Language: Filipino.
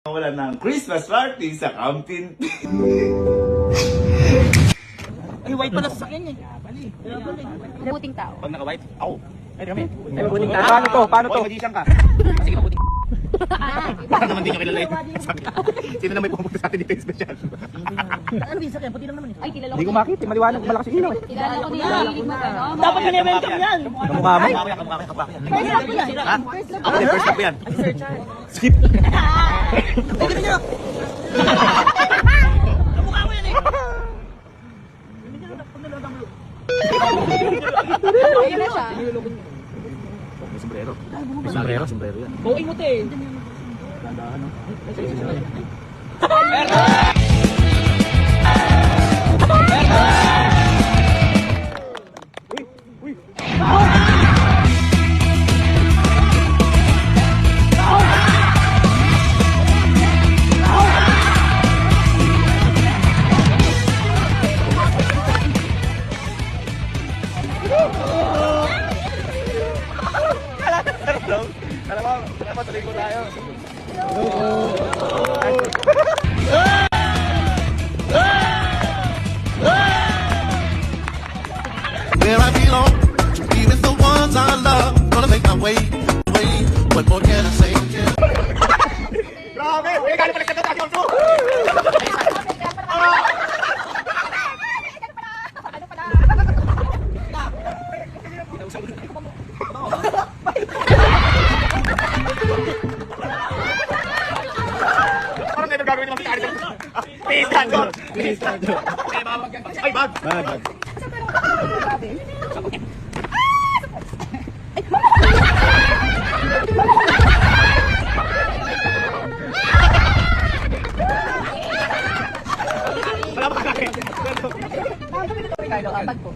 Wala ng Christmas party sa Campin. Ay, white pala sa sakyan niya. Mabuting tao. Pag naka-white, ako. Ay, kami. Ay, mabuting tao. Paano to? Paano to? Boy, magician ka. Sige, mabuting. Bakit naman di nyo kilala yun? Sino na may pumunta sa atin dito yung special? Ano yung sakyan? Puti lang naman eh. Ay, kilala ko. Hindi ko makita. Maliwanag. Malakas yung ilaw. Kilala ko nila. Hilig mag ano. Dapat yun i-mention yan. Kamukha mo? Kabaki. First love ko yan. Ha? Ako din, first love ko yan. Skip. Ay, gabi nyo! Kamukha ko yan eh! Ayun na siya. May sombrero. Sombrero yan. Buhay mo, te. Alam mo, tuloy ko tayo. Where I belong, to be with the ones I love. Gonna make my way. What more can I say? Grabe! Uy, galing pala ka tayo, Alfonso! Parang ganito gagawin naman sa kanya. Please, Tanjo! Please, Tanjo! Ay, bag! Bag! Wala pa kakain. Bag ko.